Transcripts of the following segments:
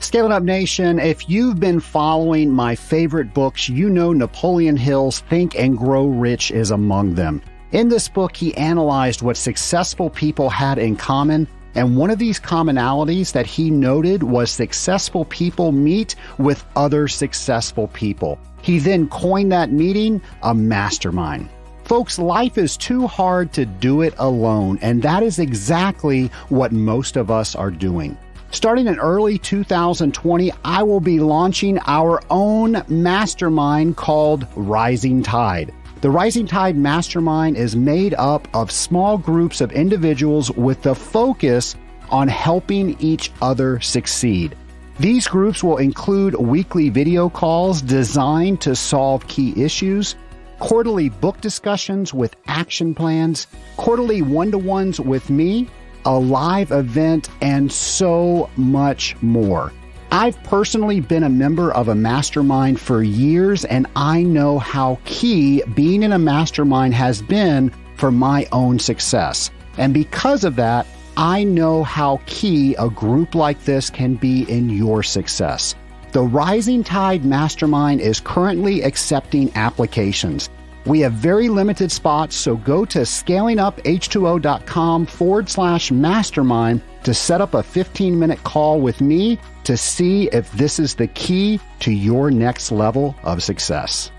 Scaling Up Nation, if you've been following my favorite books, you know Napoleon Hill's Think and Grow Rich is among them. In this book, he analyzed what successful people had in common, and one of these commonalities that he noted was successful people meet with other successful people. He then coined that meeting a mastermind. Folks, life is too hard to do it alone, and that is exactly what most of us are doing. Starting in early 2020, I will be launching our own mastermind called Rising Tide. The Rising Tide Mastermind is made up of small groups of individuals with the focus on helping each other succeed. These groups will include weekly video calls designed to solve key issues, quarterly book discussions with action plans, quarterly one-to-ones with me, a live event, and so much more. I've personally been a member of a mastermind for years, and I know how key being in a mastermind has been for my own success. And because of that, I know how key a group like this can be in your success. The Rising Tide Mastermind is currently accepting applications. We have very limited spots, so go to scalinguph2o.com/mastermind to set up a 15-minute call with me to see if this is the key to your next level of success.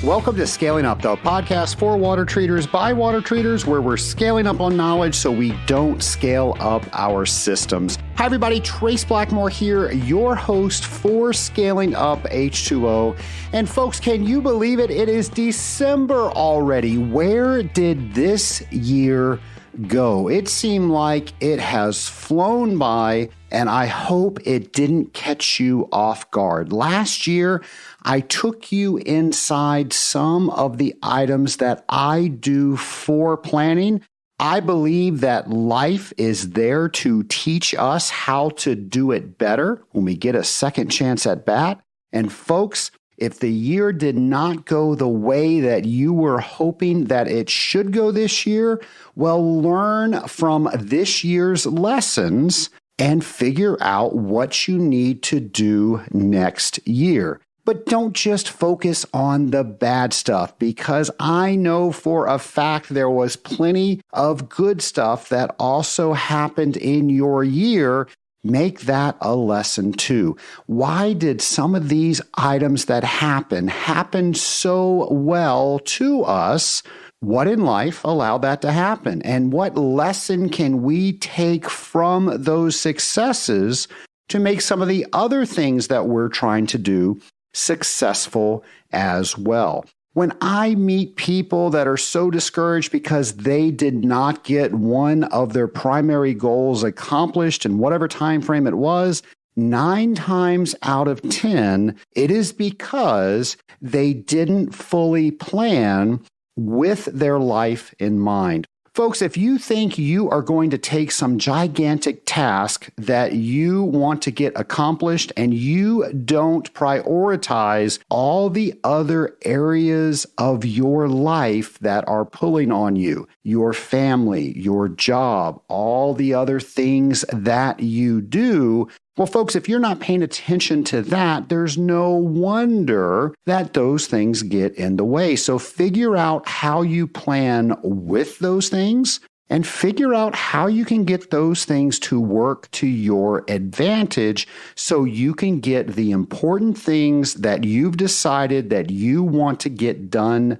Welcome to Scaling Up, the podcast for water treaters by water treaters, where we're scaling up on knowledge so we don't scale up our systems. Hi, everybody. Trace Blackmore here, your host for Scaling Up H2O. And folks, can you believe it? It is December already. Where did this year go? It seemed like it has flown by, and I hope it didn't catch you off guard. Last year, I took you inside some of the items that I do for planning. I believe that life is there to teach us how to do it better when we get a second chance at bat. And folks, if the year did not go the way that you were hoping that it should go this year, well, learn from this year's lessons and figure out what you need to do next year. But don't just focus on the bad stuff, because I know for a fact there was plenty of good stuff that also happened in your year. Make that a lesson too. Why did some of these items that happen so well to us? What in life allowed that to happen? And what lesson can we take from those successes to make some of the other things that we're trying to do successful as well? When I meet people that are so discouraged because they did not get one of their primary goals accomplished in whatever time frame it was, 9 times out of 10, it is because they didn't fully plan with their life in mind. Folks, if you think you are going to take some gigantic task that you want to get accomplished and you don't prioritize all the other areas of your life that are pulling on you, your family, your job, all the other things that you do, well, folks, if you're not paying attention to that, there's no wonder that those things get in the way. So figure out how you plan with those things and figure out how you can get those things to work to your advantage so you can get the important things that you've decided that you want to get done.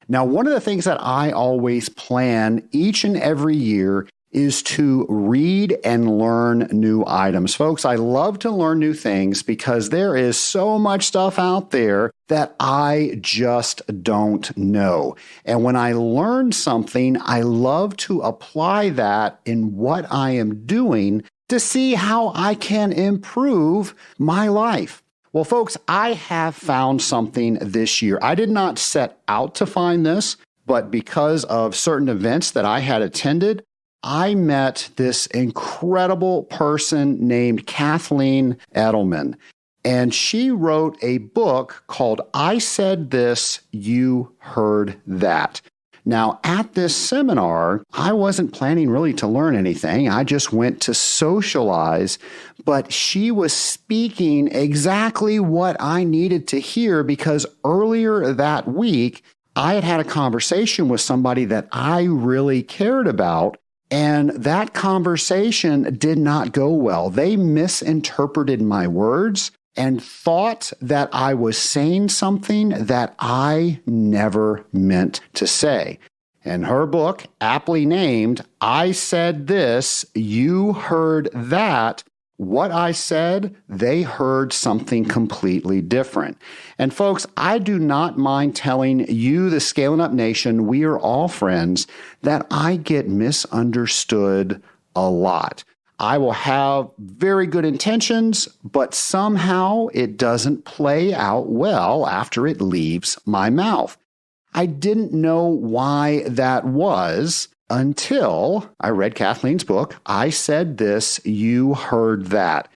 Now, one of the things that I always plan each and every year is to read and learn new items. Folks, I love to learn new things because there is so much stuff out there that I just don't know. And when I learn something, I love to apply that in what I am doing to see how I can improve my life. Well, folks, I have found something this year. I did not set out to find this, but because of certain events that I had attended, I met this incredible person named Kathleen Edelman. And she wrote a book called I Said This, You Heard That. Now, at this seminar, I wasn't planning really to learn anything. I just went to socialize, but she was speaking exactly what I needed to hear because earlier that week, I had had a conversation with somebody that I really cared about, and that conversation did not go well. They misinterpreted my words and thought that I was saying something that I never meant to say. And her book, aptly named, I Said This, You Heard That, what I said, they heard something completely different. And folks, I do not mind telling you, the Scaling Up Nation, we are all friends, that I get misunderstood a lot. I will have very good intentions, but somehow it doesn't play out well after it leaves my mouth. I didn't know why that was until I read Kathleen's book, I Said This, You Heard That.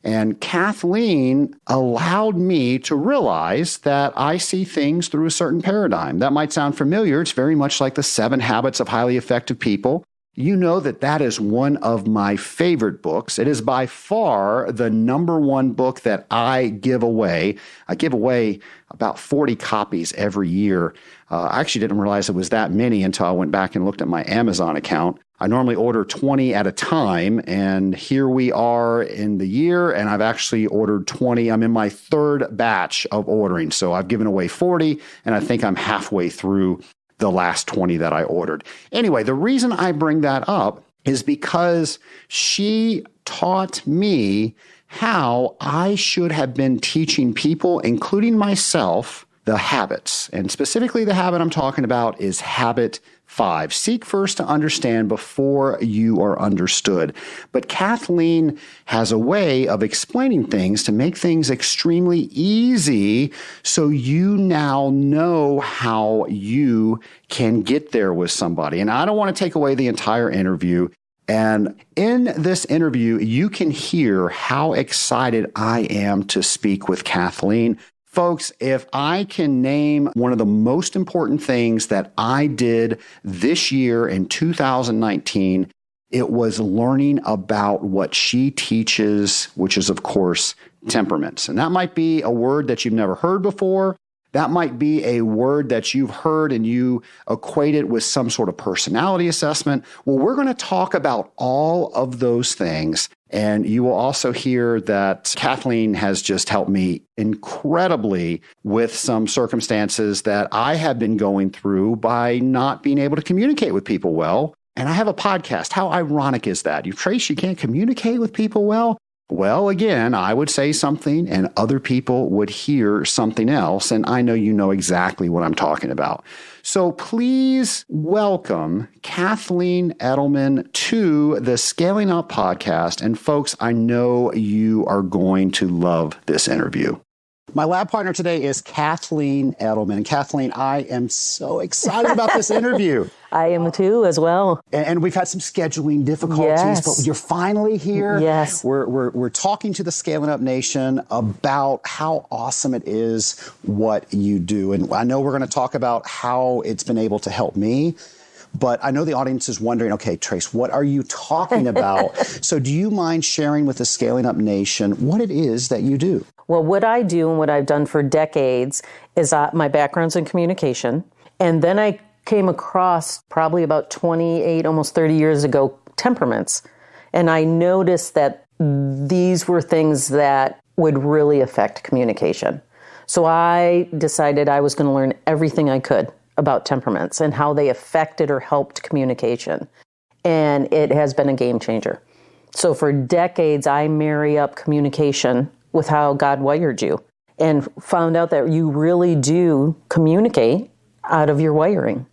And Kathleen allowed me to realize that I see things through a certain paradigm. That might sound familiar. It's very much like the 7 Habits of Highly Effective People. You know that is one of my favorite books. It is by far the #1 book that I give away. I give away about 40 copies every year. I actually didn't realize it was that many until I went back and looked at my Amazon account. I normally order 20 at a time, and here we are in the year, and I've actually ordered 20. I'm in my 3rd batch of ordering, so I've given away 40, and I think I'm halfway through the last 20 that I ordered. Anyway, the reason I bring that up is because she taught me how I should have been teaching people, including myself, the habits. And specifically, the habit I'm talking about is habit 5. Seek first to understand before you are understood. But Kathleen has a way of explaining things to make things extremely easy so you now know how you can get there with somebody. And I don't want to take away the entire interview. And in this interview, you can hear how excited I am to speak with Kathleen. Folks, if I can name one of the most important things that I did this year in 2019, it was learning about what she teaches, which is, of course, temperaments. And that might be a word that you've never heard before. That might be a word that you've heard and you equate it with some sort of personality assessment. Well, we're going to talk about all of those things. And you will also hear that Kathleen has just helped me incredibly with some circumstances that I have been going through by not being able to communicate with people well. And I have a podcast. How ironic is that? Trace, you can't communicate with people well? Well, again, I would say something and other people would hear something else. And I know you know exactly what I'm talking about. So please welcome Kathleen Edelman to the Scaling Up podcast. And folks, I know you are going to love this interview. My lab partner today is Kathleen Edelman. And Kathleen, I am so excited about this interview. I am too, as well. And we've had some scheduling difficulties, yes. But you're finally here. Yes. We're talking to the Scaling Up Nation about how awesome it is what you do. And I know we're going to talk about how it's been able to help me. But I know the audience is wondering, okay, Trace, what are you talking about? So do you mind sharing with the Scaling Up Nation what it is that you do? Well, what I do and what I've done for decades is my background's in communication. And then I came across probably about 28, almost 30 years ago, temperaments. And I noticed that these were things that would really affect communication. So I decided I was going to learn everything I could about temperaments and how they affected or helped communication. And it has been a game changer. So for decades, I marry up communication with how God wired you and found out that you really do communicate out of your wiring.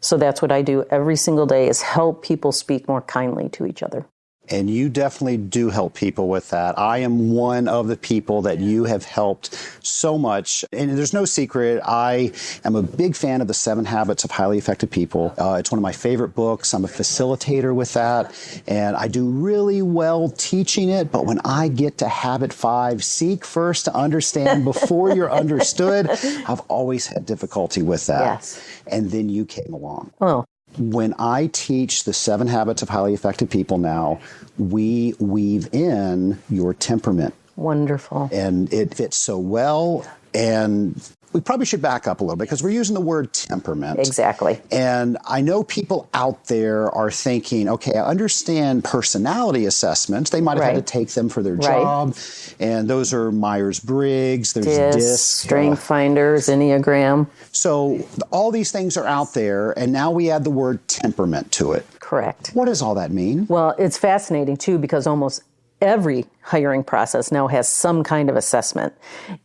So that's what I do every single day, is help people speak more kindly to each other. And you definitely do help people with that. I am one of the people that you have helped so much. And there's no secret, I am a big fan of the 7 Habits of Highly Effective People. It's one of my favorite books. I'm a facilitator with that. And I do really well teaching it. But when I get to habit 5, seek first to understand before you're understood, I've always had difficulty with that. Yes. And then you came along. Oh. When I teach the 7 Habits of Highly Effective People now, we weave in your temperament. Wonderful. And it fits so well. And we probably should back up a little bit because we're using the word temperament. Exactly. And I know people out there are thinking, okay, I understand personality assessments. They might have had to take them for their job. And those are Myers-Briggs, there's DISC. Strength Finders, Enneagram. So all these things are out there, and now we add the word temperament to it. Correct. What does all that mean? Well, it's fascinating, too, because almost every hiring process now has some kind of assessment.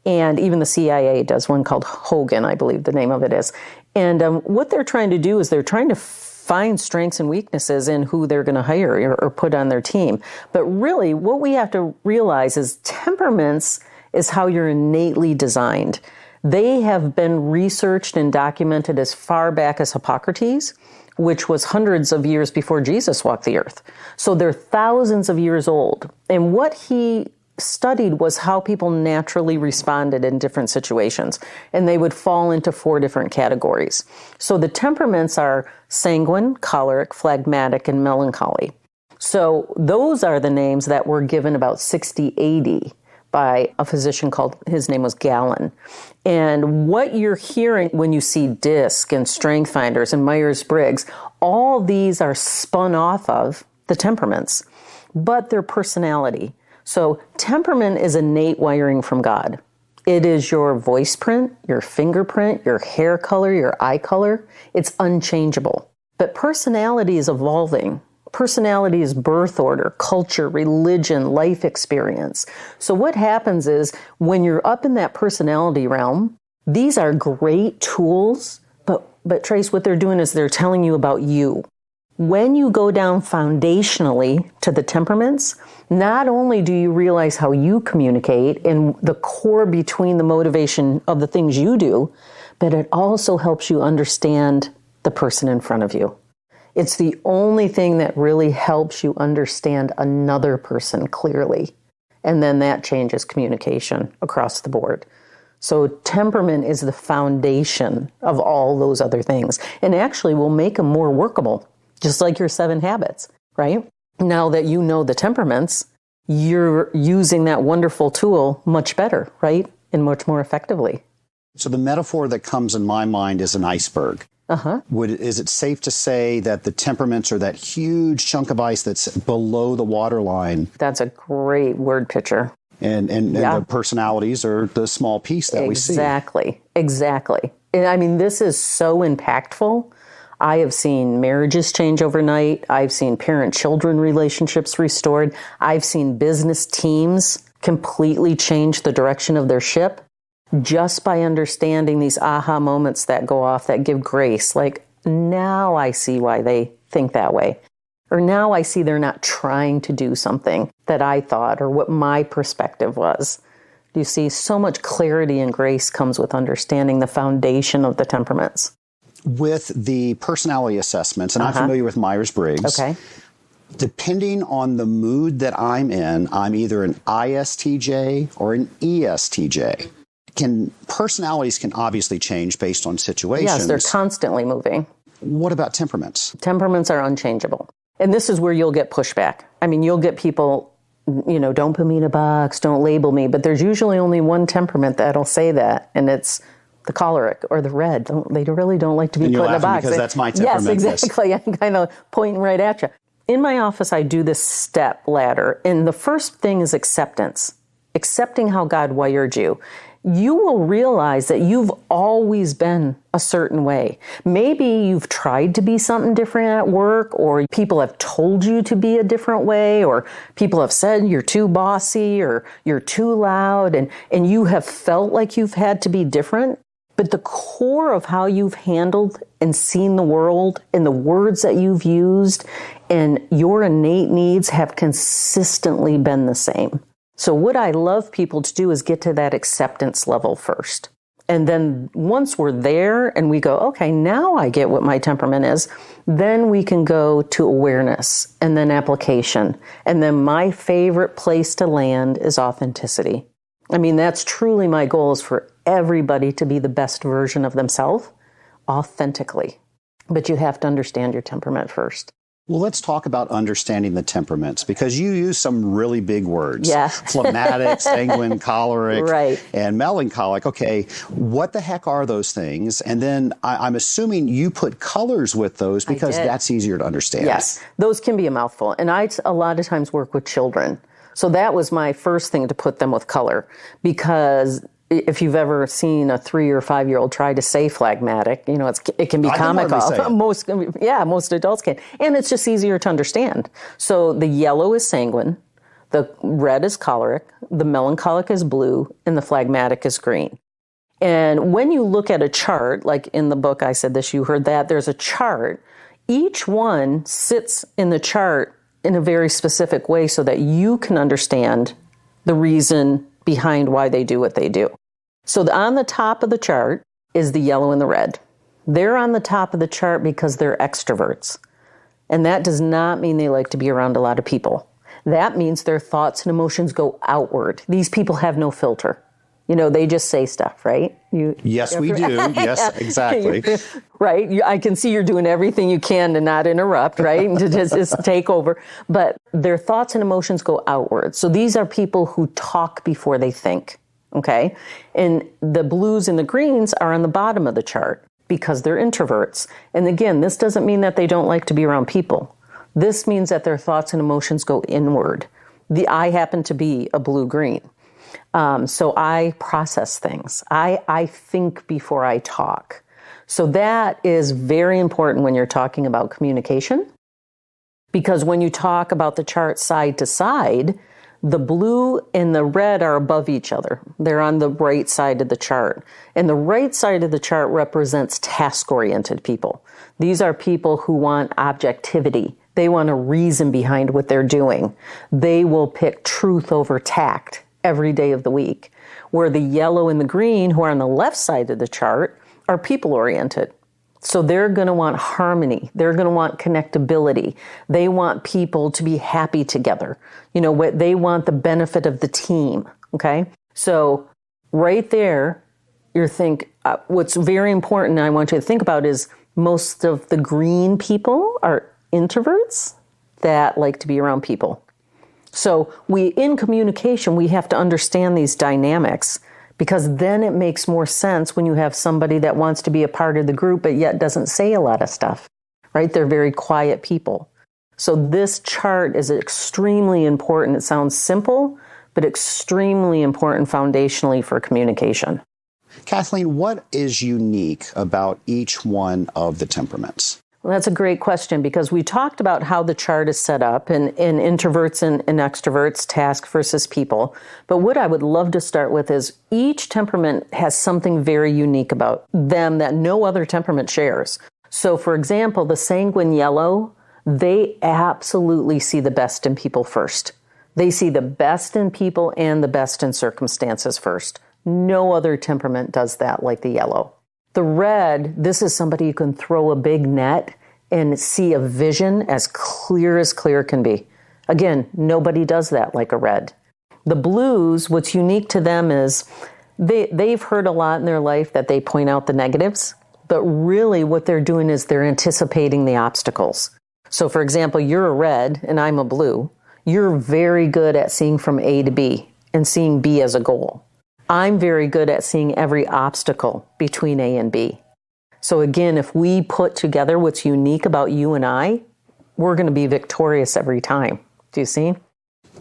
And even the CIA does one called Hogan, I believe the name of it is. And what they're trying to do is they're trying to find strengths and weaknesses in who they're going to hire or put on their team. But really, what we have to realize is temperaments is how you're innately designed. They have been researched and documented as far back as Hippocrates, which was hundreds of years before Jesus walked the earth. So they're thousands of years old. And what he studied was how people naturally responded in different situations. And they would fall into 4 different categories. So the temperaments are sanguine, choleric, phlegmatic, and melancholy. So those are the names that were given about 60 AD by a physician called, his name was Galen. And what you're hearing when you see DISC and Strength Finders and Myers-Briggs, all these are spun off of the temperaments, but their personality. So temperament is innate wiring from God. It is your voice print, your fingerprint, your hair color, your eye color. It's unchangeable. But personality is evolving. Personality is birth order, culture, religion, life experience. So what happens is when you're up in that personality realm, these are great tools, but Trace, what they're doing is they're telling you about you. When you go down foundationally to the temperaments, not only do you realize how you communicate and the core between the motivation of the things you do, but it also helps you understand the person in front of you. It's the only thing that really helps you understand another person clearly. And then that changes communication across the board. So temperament is the foundation of all those other things and actually will make them more workable, just like your 7 habits, right? Now that you know the temperaments, you're using that wonderful tool much better, right? And much more effectively. So the metaphor that comes in my mind is an iceberg. Uh-huh. Is it safe to say that the temperaments are that huge chunk of ice that's below the waterline? That's a great word picture. And the personalities are the small piece that we see. Exactly. And I mean, this is so impactful. I have seen marriages change overnight. I've seen parent-children relationships restored. I've seen business teams completely change the direction of their ship just by understanding these aha moments that go off that give grace. Like, now I see why they think that way. Or now I see they're not trying to do something that I thought or what my perspective was. You see, so much clarity and grace comes with understanding the foundation of the temperaments. With the personality assessments, and I'm familiar with Myers-Briggs. Okay. Depending on the mood that I'm in, I'm either an ISTJ or an ESTJ. Personalities can obviously change based on situations. Yes, they're constantly moving. What about temperaments? Temperaments are unchangeable. And this is where you'll get pushback. I mean, you'll get people, don't put me in a box, don't label me. But there's usually only one temperament that'll say that, and it's the choleric or the red. They really don't like to be put in a box. Because that's my temperament. Yes, exactly. I'm kind of pointing right at you. In my office, I do this step ladder. And the first thing is acceptance. Accepting how God wired you. You will realize that you've always been a certain way. Maybe you've tried to be something different at work, or people have told you to be a different way, or people have said you're too bossy or you're too loud, and you have felt like you've had to be different. But the core of how you've handled and seen the world and the words that you've used and your innate needs have consistently been the same. So what I love people to do is get to that acceptance level first. And then once we're there and we go, okay, now I get what my temperament is, then we can go to awareness and then application. And then my favorite place to land is authenticity. I mean, that's truly my goal, is for everybody to be the best version of themselves authentically. But you have to understand your temperament first. Well, let's talk about understanding the temperaments, because you use some really big words. Yeah. Phlegmatic, sanguine, choleric, right, and melancholic. Okay, what the heck are those things? And then I'm assuming you put colors with those because that's easier to understand. Yes, those can be a mouthful. And I a lot of times work with children. So that was my first thing, to put them with color, because if you've ever seen a 3 or 5 year old try to say phlegmatic, it can be comical. Most adults can. And it's just easier to understand. So the yellow is sanguine, the red is choleric, the melancholic is blue, and the phlegmatic is green. And when you look at a chart, like in the book I said this, you heard that, there's a chart. Each one sits in the chart in a very specific way so that you can understand the reason behind why they do what they do. So on the top of the chart is the yellow and the red. They're on the top of the chart because they're extroverts. And that does not mean they like to be around a lot of people. That means their thoughts and emotions go outward. These people have no filter. They just say stuff, right? Yes, we do. Yes, exactly. Right. I can see you're doing everything you can to not interrupt, right? And to just take over. But their thoughts and emotions go outward. So these are people who talk before they think, okay? And the blues and the greens are on the bottom of the chart because they're introverts. And again, this doesn't mean that they don't like to be around people. This means that their thoughts and emotions go inward. I happen to be a blue-green. So I process things. I think before I talk. So that is very important when you're talking about communication, because when you talk about the chart side to side, the blue and the red are above each other. They're on the right side of the chart. And the right side of the chart represents task-oriented people. These are people who want objectivity. They want a reason behind what they're doing. They will pick truth over tact every day of the week, where the yellow and the green, who are on the left side of the chart, are people-oriented. So they're going to want harmony. They're going to want connectability. They want people to be happy together. They want the benefit of the team, okay? So right there, what's very important I want you to think about is most of the green people are introverts that like to be around people. So in communication, we have to understand these dynamics, because then it makes more sense when you have somebody that wants to be a part of the group but yet doesn't say a lot of stuff, right? They're very quiet people. So this chart is extremely important. It sounds simple, but extremely important foundationally for communication. Kathleen, what is unique about each one of the temperaments? Well, that's a great question, because we talked about how the chart is set up and introverts and extroverts, task versus people. But what I would love to start with is each temperament has something very unique about them that no other temperament shares. So, for example, the sanguine yellow, they absolutely see the best in people first. They see the best in people and the best in circumstances first. No other temperament does that like the yellow. The red, this is somebody who can throw a big net and see a vision as clear can be. Again, nobody does that like a red. The blues, what's unique to them is they've heard a lot in their life that they point out the negatives, but really what they're doing is they're anticipating the obstacles. So for example, you're a red and I'm a blue. You're very good at seeing from A to B and seeing B as a goal. I'm very good at seeing every obstacle between A and B. So again, if we put together what's unique about you and I, we're going to be victorious every time. Do you see?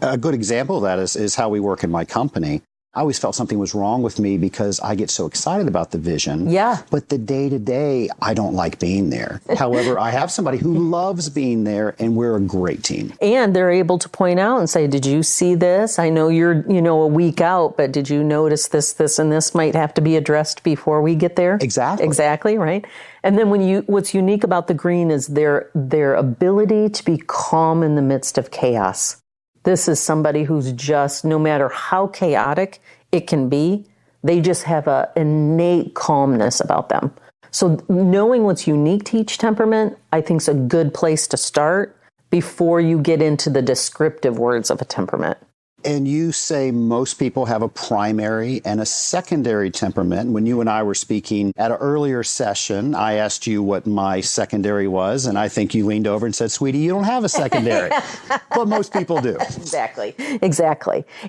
A good example of that is how we work in my company. I always felt something was wrong with me because I get so excited about the vision. Yeah. But the day-to-day, I don't like being there. However, I have somebody who loves being there, and we're a great team. And they're able to point out and say, did you see this? I know you're, a week out, but did you notice this, and this might have to be addressed before we get there? Exactly. Exactly, right? And then what's unique about the green is their ability to be calm in the midst of chaos. This is somebody who's just, no matter how chaotic it can be, they just have an innate calmness about them. So knowing what's unique to each temperament, I think is a good place to start before you get into the descriptive words of a temperament. And you say most people have a primary and a secondary temperament. When you and I were speaking at an earlier session, I asked you what my secondary was, and I think you leaned over and said, sweetie, you don't have a secondary. But most people do. Exactly.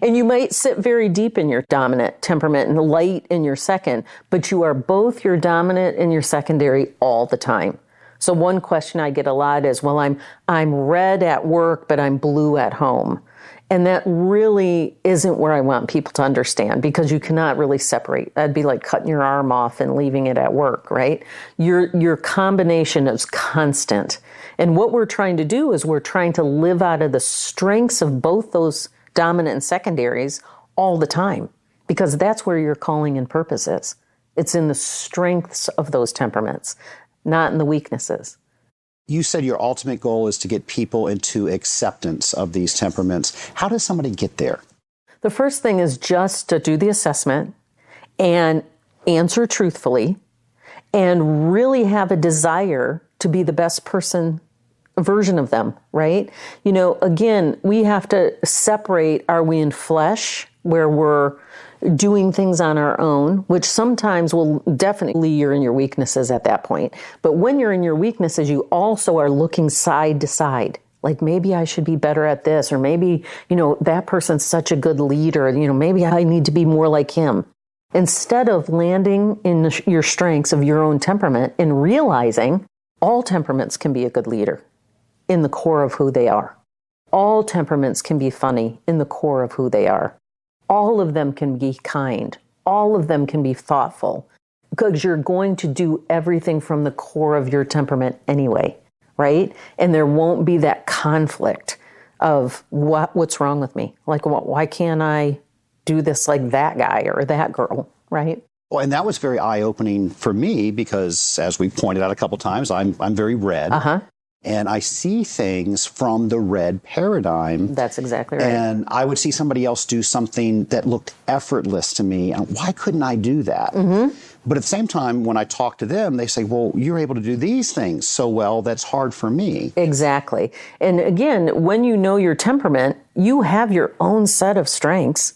And you might sit very deep in your dominant temperament and light in your second, but you are both your dominant and your secondary all the time. So one question I get a lot is, well, I'm red at work, but I'm blue at home. And that really isn't where I want people to understand, because you cannot really separate. That'd be like cutting your arm off and leaving it at work, right? Your combination is constant. And what we're trying to do is we're trying to live out of the strengths of both those dominant and secondaries all the time, because that's where your calling and purpose is. It's in the strengths of those temperaments, not in the weaknesses. You said your ultimate goal is to get people into acceptance of these temperaments. How does somebody get there? The first thing is just to do the assessment and answer truthfully and really have a desire to be the best version of them, right? Again, we have to separate, are we in flesh, where we're doing things on our own, which sometimes will definitely, you're in your weaknesses at that point. But when you're in your weaknesses, you also are looking side to side. Like, maybe I should be better at this, or maybe, that person's such a good leader, maybe I need to be more like him. Instead of landing in your strengths of your own temperament and realizing all temperaments can be a good leader in the core of who they are. All temperaments can be funny in the core of who they are. All of them can be kind. All of them can be thoughtful, because you're going to do everything from the core of your temperament anyway, right? And there won't be that conflict of what's wrong with me? Like, why can't I do this like that guy or that girl, right? Well, and that was very eye-opening for me because, as we pointed out a couple times, I'm very red. Uh-huh. And I see things from the red paradigm. That's exactly right. And I would see somebody else do something that looked effortless to me. And why couldn't I do that? Mm-hmm. But at the same time, when I talk to them, they say, well, you're able to do these things so well, that's hard for me. Exactly. And again, when you know your temperament, you have your own set of strengths.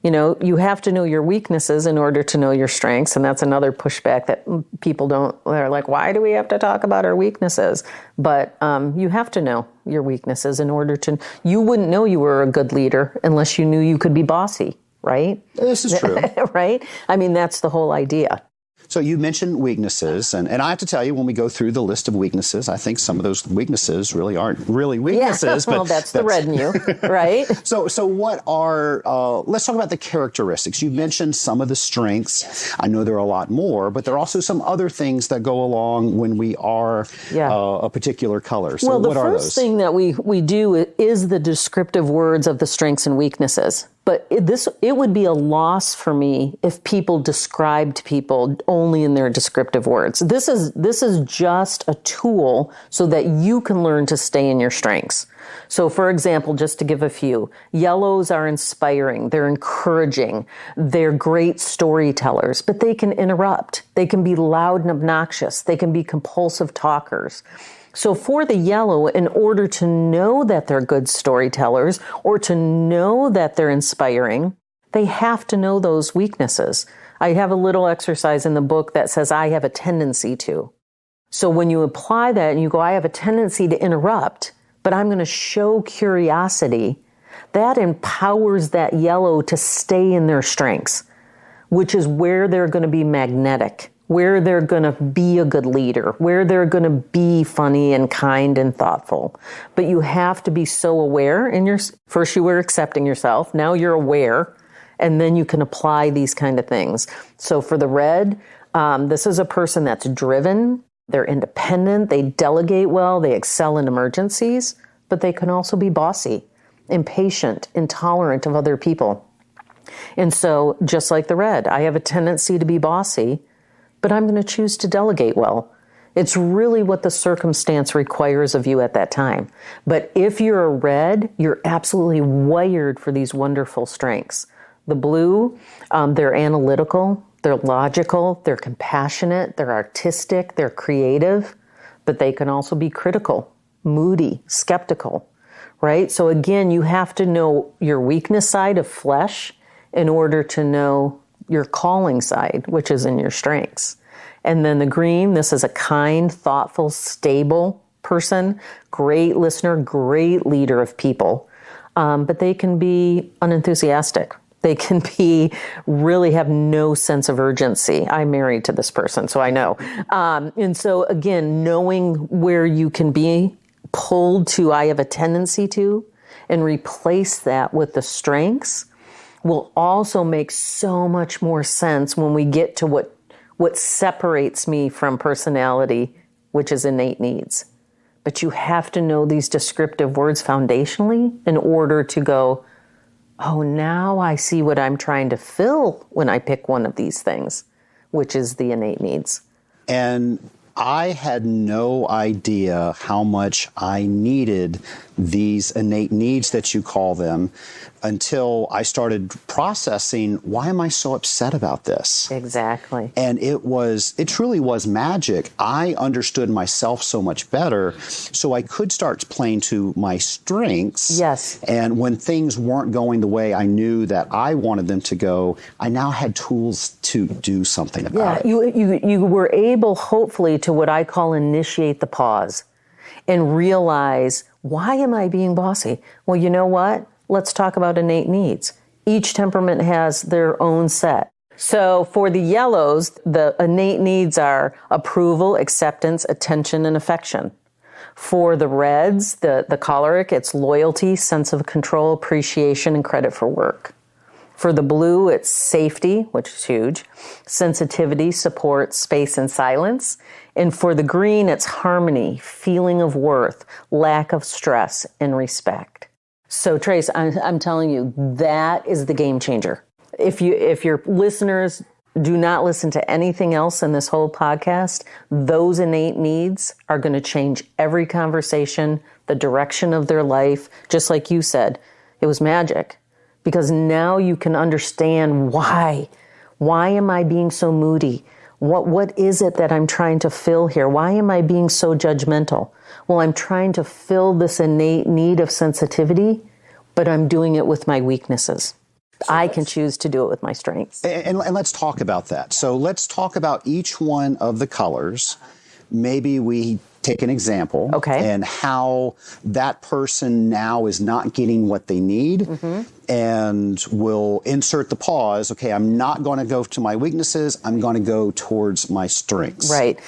You have to know your weaknesses in order to know your strengths. And that's another pushback that people don't, they're like, why do we have to talk about our weaknesses? But you have to know your weaknesses in order to, you wouldn't know you were a good leader unless you knew you could be bossy, right? This is true. Right? I mean, that's the whole idea. So you mentioned weaknesses, and I have to tell you, when we go through the list of weaknesses, I think some of those weaknesses really aren't really weaknesses. Yeah, well, that's the red in you, right? So what are, let's talk about the characteristics. You mentioned some of the strengths. I know there are a lot more, but there are also some other things that go along when we are a particular color. So what are those? Well, the first thing that we do is the descriptive words of the strengths and weaknesses. But it would be a loss for me if people described people only in their descriptive words. This is just a tool so that you can learn to stay in your strengths. So, for example, just to give a few, yellows are inspiring, they're encouraging, they're great storytellers, but they can interrupt. They can be loud and obnoxious. They can be compulsive talkers. So for the yellow, in order to know that they're good storytellers or to know that they're inspiring, they have to know those weaknesses. I have a little exercise in the book that says I have a tendency to. So when you apply that and you go, I have a tendency to interrupt, but I'm going to show curiosity, that empowers that yellow to stay in their strengths, which is where they're going to be magnetic, where they're going to be a good leader, where they're going to be funny and kind and thoughtful. But you have to be so aware first you were accepting yourself. Now you're aware And then you can apply these kind of things. So for the red, this is a person that's driven, they're independent, they delegate well, they excel in emergencies, but they can also be bossy, impatient, intolerant of other people. And so just like the red, I have a tendency to be bossy, but I'm going to choose to delegate well. It's really what the circumstance requires of you at that time. But if you're a red, you're absolutely wired for these wonderful strengths. The blue, they're analytical, they're logical, they're compassionate, they're artistic, they're creative, but they can also be critical, moody, skeptical, right? So again, you have to know your weakness side of flesh in order to know your calling side, which is in your strengths. And then the green, this is a kind, thoughtful, stable person, great listener, great leader of people, but they can be unenthusiastic. They can really have no sense of urgency. I'm married to this person, so I know. And so again, knowing where you can be pulled to, I have a tendency to, and replace that with the strengths will also make so much more sense when we get to what separates me from personality, which is innate needs. But you have to know these descriptive words foundationally in order to go, oh, now I see what I'm trying to fill when I pick one of these things, which is the innate needs. And I had no idea how much I needed these innate needs that you call them until I started processing, why am I so upset about this? Exactly. And it truly was magic. I understood myself so much better, so I could start playing to my strengths. Yes. And when things weren't going the way I knew that I wanted them to go, I now had tools to do something about it. You were able, hopefully, to what I call initiate the pause and realize, why am I being bossy? Well, you know what? Let's talk about innate needs. Each temperament has their own set. So for the yellows, the innate needs are approval, acceptance, attention, and affection. For the reds, the choleric, it's loyalty, sense of control, appreciation, and credit for work. For the blue, it's safety, which is huge, sensitivity, support, space, and silence. And for the green, it's harmony, feeling of worth, lack of stress, and respect. So Trace, I'm telling you, that is the game changer. If your listeners do not listen to anything else in this whole podcast, those innate needs are going to change every conversation, the direction of their life. Just like you said, it was magic. Because now you can understand why. Why am I being so moody? What is it that I'm trying to fill here? Why am I being so judgmental? Well, I'm trying to fill this innate need of sensitivity, but I'm doing it with my weaknesses. So I can choose to do it with my strengths. And let's talk about that. So let's talk about each one of the colors. Maybe we take an example, okay, and how that person now is not getting what they need, and we'll insert the pause. Okay, I'm not going to go to my weaknesses. I'm going to go towards my strengths. Right.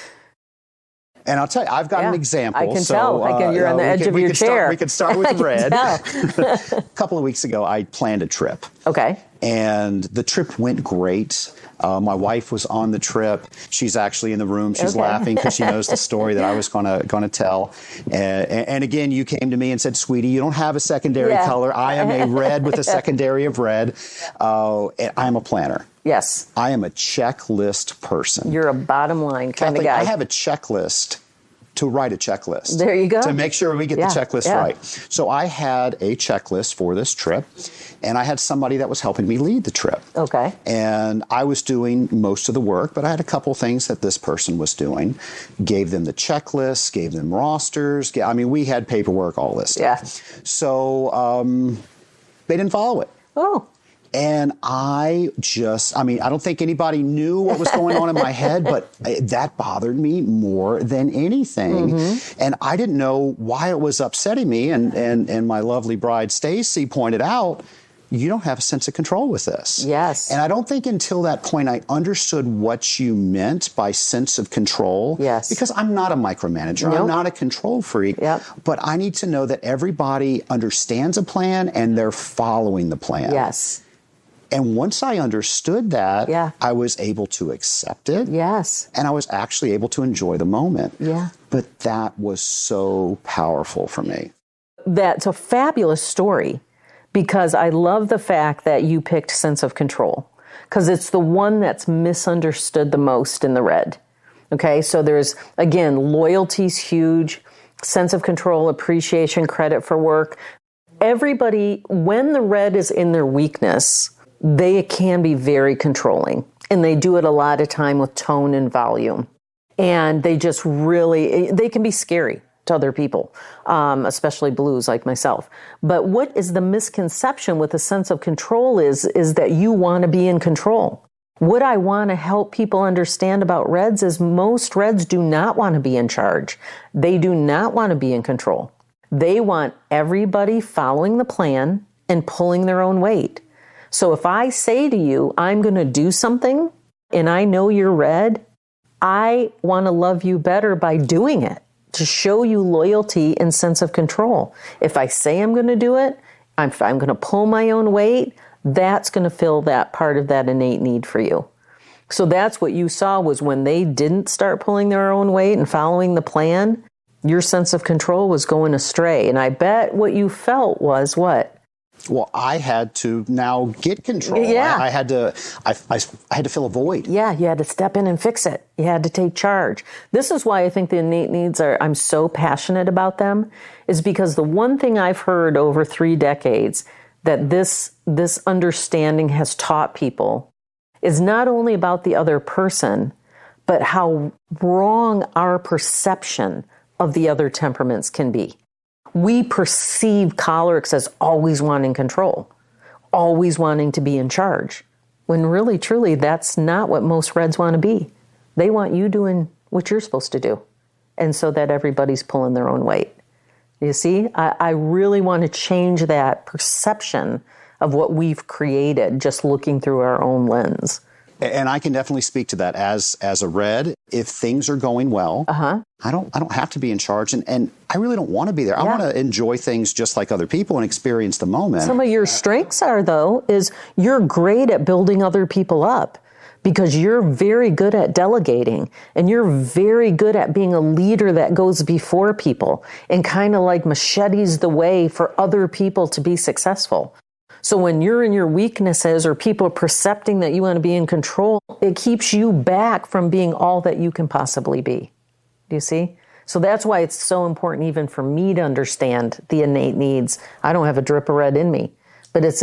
And I'll tell you, I've got an example. I can tell. You're on the edge of your chair. We could start with red. A couple of weeks ago, I planned a trip. Okay. And the trip went great. My wife was on the trip. She's actually in the room. She's laughing because she knows the story that I was going to tell. And again, you came to me and said, "Sweetie, you don't have a secondary color. I am a red with a secondary of red. And I'm a planner." Yes. I am a checklist person. You're a bottom line kind of guy. I have a checklist to write a checklist. There you go. To make sure we get the checklist right. So I had a checklist for this trip, and I had somebody that was helping me lead the trip. Okay. And I was doing most of the work, but I had a couple things that this person was doing. Gave them the checklist, gave them rosters. I mean, we had paperwork, all this stuff. Yeah. So they didn't follow it. Oh. And I don't think anybody knew what was going on in my head, but that bothered me more than anything. And I didn't know why it was upsetting me. And my lovely bride, Stacy, pointed out, you don't have a sense of control with this. Yes. And I don't think until that point I understood what you meant by sense of control. Yes. Because I'm not a micromanager. Nope. I'm not a control freak. Yep. But I need to know that everybody understands a plan and they're following the plan. Yes. And once I understood that, Yeah. I was able to accept it. Yes. And I was actually able to enjoy the moment. Yeah. But that was so powerful for me. That's a fabulous story, because I love the fact that you picked sense of control, because it's the one that's misunderstood the most in the red. Okay, so there's, again, loyalty's huge, sense of control, appreciation, credit for work. Everybody, when the red is in their weakness, they can be very controlling, and they do it a lot of time with tone and volume. And they just really, they can be scary to other people, especially blues like myself. But what is the misconception with a sense of control is that you want to be in control. What I want to help people understand about reds is most reds do not want to be in charge. They do not want to be in control. They want everybody following the plan and pulling their own weight. So if I say to you, I'm going to do something, and I know you're red, I want to love you better by doing it, to show you loyalty and sense of control. If I say I'm going to do it, I'm going to pull my own weight, that's going to fill that part of that innate need for you. So that's what you saw, was when they didn't start pulling their own weight and following the plan, your sense of control was going astray. And I bet what you felt was what? Well, I had to now get control. Yeah. I had to fill a void. Yeah, you had to step in and fix it. You had to take charge. This is why I think the innate needs I'm so passionate about them, is because the one thing I've heard over 3 decades that this understanding has taught people is not only about the other person, but how wrong our perception of the other temperaments can be. We perceive cholerics as always wanting control, always wanting to be in charge, when really, truly, that's not what most reds want to be. They want you doing what you're supposed to do, and so that everybody's pulling their own weight. You see, I really want to change that perception of what we've created just looking through our own lens. And I can definitely speak to that as a red. If things are going well, I don't have to be in charge, and I really don't want to be there. I want to enjoy things just like other people and experience the moment. Some of your strengths are, though, is you're great at building other people up, because you're very good at delegating, and you're very good at being a leader that goes before people and kind of like machetes the way for other people to be successful. So when you're in your weaknesses, or people are percepting that you want to be in control, it keeps you back from being all that you can possibly be. Do you see? So that's why it's so important even for me to understand the innate needs. I don't have a drip of red in me, but it's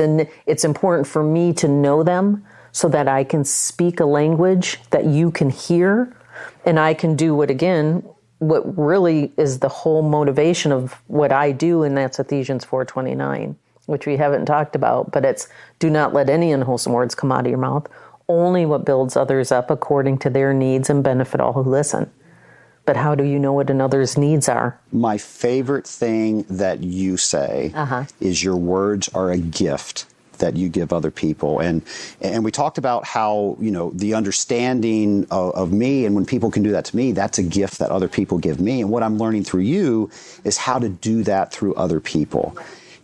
important for me to know them so that I can speak a language that you can hear, and I can do what really is the whole motivation of what I do, and that's Ephesians 4:29. Which we haven't talked about, but it's do not let any unwholesome words come out of your mouth, only what builds others up according to their needs and benefit all who listen. But how do you know what another's needs are? My favorite thing that you say is your words are a gift that you give other people. And we talked about how, the understanding of me, and when people can do that to me, that's a gift that other people give me. And what I'm learning through you is how to do that through other people.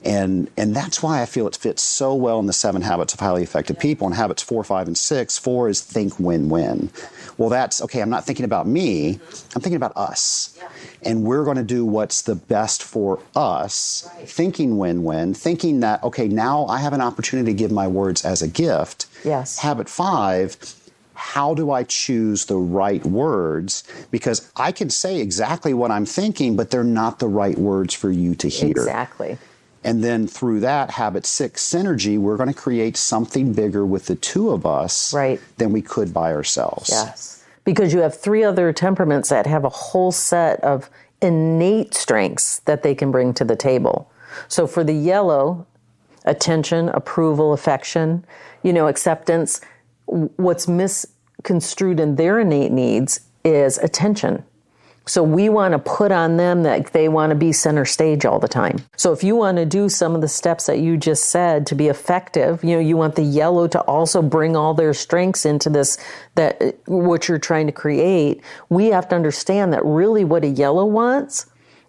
And that's why I feel it fits so well in the 7 habits of highly effective people. And habits 4, 5, and 6. 4 is think win-win. Well, that's okay. I'm not thinking about me. I'm thinking about us. And we're going to do what's the best for us. Thinking win-win. Thinking that, okay, now I have an opportunity to give my words as a gift. Yes. Habit 5. How do I choose the right words? Because I can say exactly what I'm thinking, but they're not the right words for you to hear. Exactly. And then through that, habit 6, synergy, we're going to create something bigger with the two of us than we could by ourselves. Yes. Because you have 3 other temperaments that have a whole set of innate strengths that they can bring to the table. So for the yellow, attention, approval, affection, acceptance, what's misconstrued in their innate needs is attention. So we want to put on them that they want to be center stage all the time. So if you want to do some of the steps that you just said to be effective, you want the yellow to also bring all their strengths into this, that what you're trying to create. We have to understand that really what a yellow wants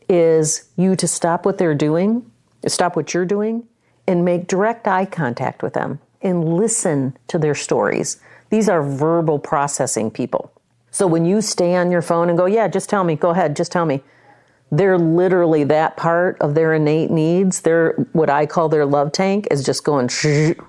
is you to stop what they're doing, stop what you're doing, and make direct eye contact with them. and listen to their stories. These are verbal processing people. So when you stay on your phone and go, yeah, just tell me, go ahead, just tell me. They're literally, that part of their innate needs, what I call their love tank is just going,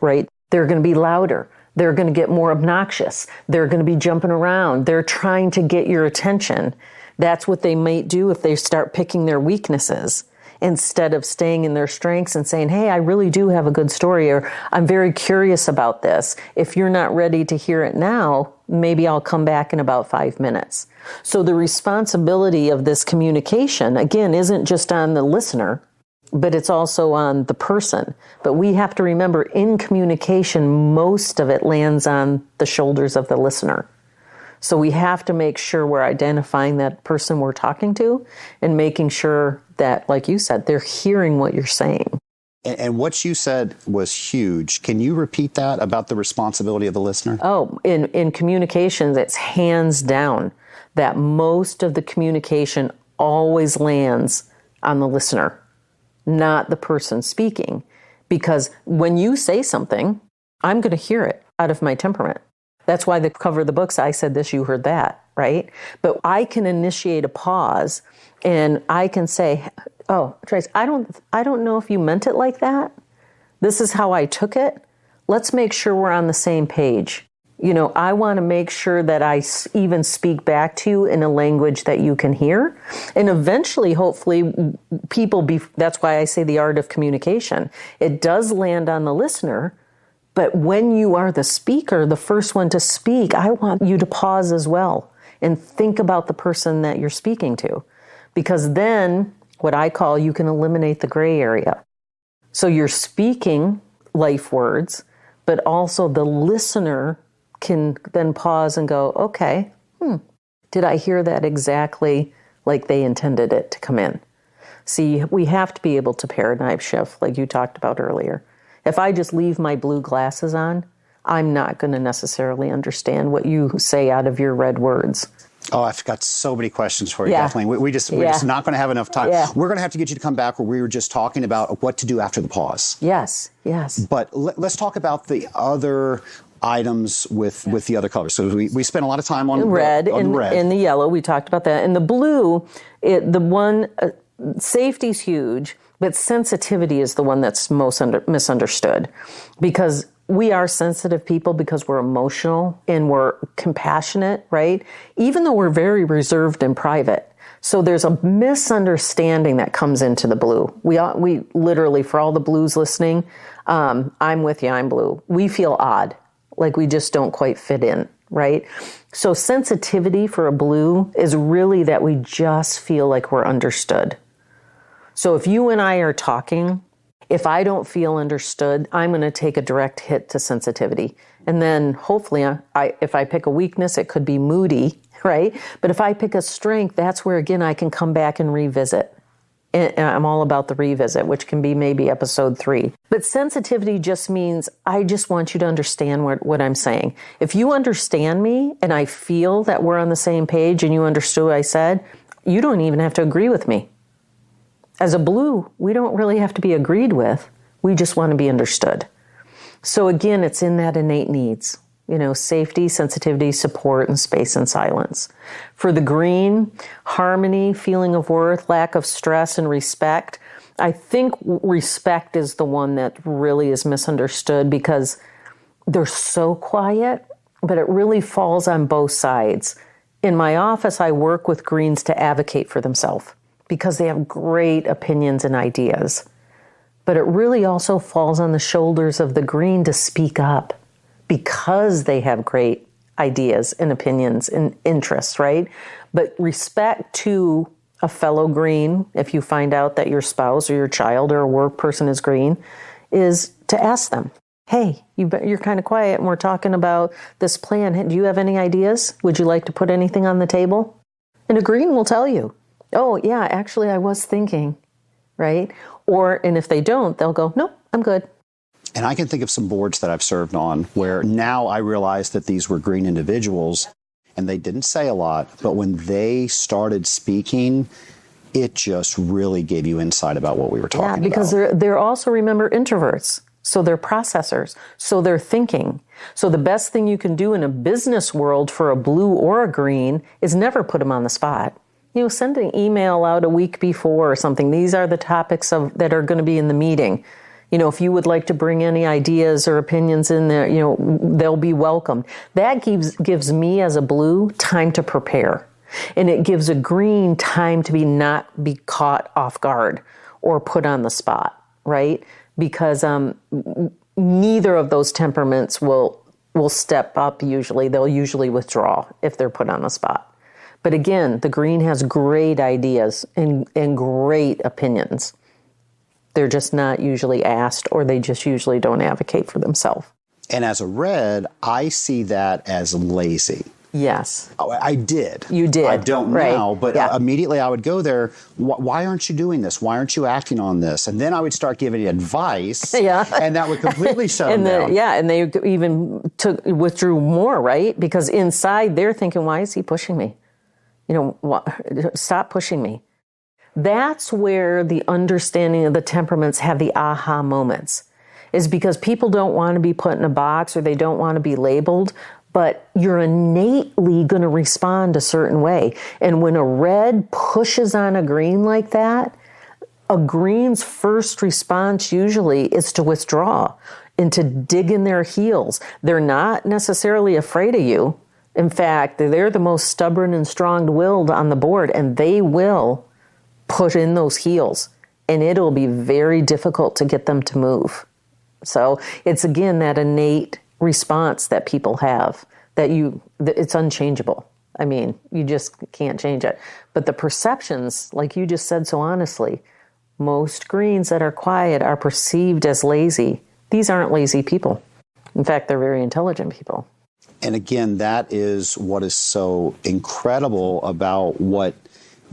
right? They're going to be louder. They're going to get more obnoxious. They're going to be jumping around. They're trying to get your attention. That's what they might do if they start picking their weaknesses instead of staying in their strengths and saying, hey, I really do have a good story, or I'm very curious about this. If you're not ready to hear it now, maybe I'll come back in about 5 minutes. So the responsibility of this communication, again, isn't just on the listener, but it's also on the person. But we have to remember, in communication, most of it lands on the shoulders of the listener. So we have to make sure we're identifying that person we're talking to and making sure that, like you said, they're hearing what you're saying. And what you said was huge. Can you repeat that about the responsibility of the listener? Oh, in communications, it's hands down that most of the communication always lands on the listener, not the person speaking. Because when you say something, I'm going to hear it out of my temperament. That's why the cover of the books, I said this, you heard that, right? But I can initiate a pause and I can say, oh, Trace, I don't know if you meant it like that. This is how I took it. Let's make sure we're on the same page. I want to make sure that I even speak back to you in a language that you can hear. And eventually, hopefully, that's why I say the art of communication. It does land on the listener. But when you are the speaker, the first one to speak, I want you to pause as well and think about the person that you're speaking to. Because then, what I call, you can eliminate the gray area. So you're speaking life words, but also the listener can then pause and go, okay, did I hear that exactly like they intended it to come in? See, we have to be able to paradigm shift, like you talked about earlier. If I just leave my blue glasses on, I'm not going to necessarily understand what you say out of your red words. Oh, I've got so many questions for you, Kathleen. We're just not going to have enough time. Yeah. We're going to have to get you to come back where we were just talking about what to do after the pause. Yes. But let's talk about the other items with the other colors. So we spent a lot of time on red, red. And the yellow, we talked about that. And the blue, safety's huge, but sensitivity is the one that's most misunderstood, because we are sensitive people because we're emotional and we're compassionate, right? Even though we're very reserved and private. So there's a misunderstanding that comes into the blue. We literally, for all the blues listening, I'm with you, I'm blue. We feel odd, like we just don't quite fit in, right? So sensitivity for a blue is really that we just feel like we're understood. So if you and I are talking, if I don't feel understood, I'm going to take a direct hit to sensitivity. And then hopefully, if I pick a weakness, it could be moody, right? But if I pick a strength, that's where, again, I can come back and revisit. And I'm all about the revisit, which can be maybe episode 3. But sensitivity just means I just want you to understand what I'm saying. If you understand me and I feel that we're on the same page and you understood what I said, you don't even have to agree with me. As a blue, we don't really have to be agreed with. We just want to be understood. So again, it's in that innate needs, safety, sensitivity, support, and space and silence. For the green, harmony, feeling of worth, lack of stress, and respect. I think respect is the one that really is misunderstood because they're so quiet, but it really falls on both sides. In my office, I work with greens to advocate for themselves, because they have great opinions and ideas. But it really also falls on the shoulders of the green to speak up because they have great ideas and opinions and interests, right? But respect to a fellow green, if you find out that your spouse or your child or a work person is green, is to ask them, hey, you're kind of quiet and we're talking about this plan. Do you have any ideas? Would you like to put anything on the table? And a green will tell you, oh, yeah, actually, I was thinking, right? And if they don't, they'll go, nope, I'm good. And I can think of some boards that I've served on where now I realize that these were green individuals and they didn't say a lot, but when they started speaking, it just really gave you insight about what we were talking about. Yeah, because they're also, remember, introverts. So they're processors. So they're thinking. So the best thing you can do in a business world for a blue or a green is never put them on the spot. Send an email out a week before or something. These are the topics that are going to be in the meeting. If you would like to bring any ideas or opinions in there, they'll be welcomed. That gives me as a blue time to prepare. And it gives a green time to not be caught off guard or put on the spot, right? Because neither of those temperaments will step up usually. They'll usually withdraw if they're put on the spot. But again, the green has great ideas and great opinions. They're just not usually asked, or they just usually don't advocate for themselves. And as a red, I see that as lazy. Yes. Oh, I did. You did. I don't right. now, but yeah. Immediately I would go there. Why aren't you doing this? Why aren't you acting on this? And then I would start giving advice, yeah. and that would completely shut them down. Yeah, and they even withdrew more, right? Because inside they're thinking, why is he pushing me? Stop pushing me. That's where the understanding of the temperaments have the aha moments, is because people don't want to be put in a box or they don't want to be labeled, but you're innately going to respond a certain way. And when a red pushes on a green like that, a green's first response usually is to withdraw and to dig in their heels. They're not necessarily afraid of you. In fact, they're the most stubborn and strong-willed on the board, and they will push in those heels, and it'll be very difficult to get them to move. So it's, again, that innate response that people have that it's unchangeable. I mean, you just can't change it. But the perceptions, like you just said so honestly, most greens that are quiet are perceived as lazy. These aren't lazy people. In fact, they're very intelligent people. And again, that is what is so incredible about what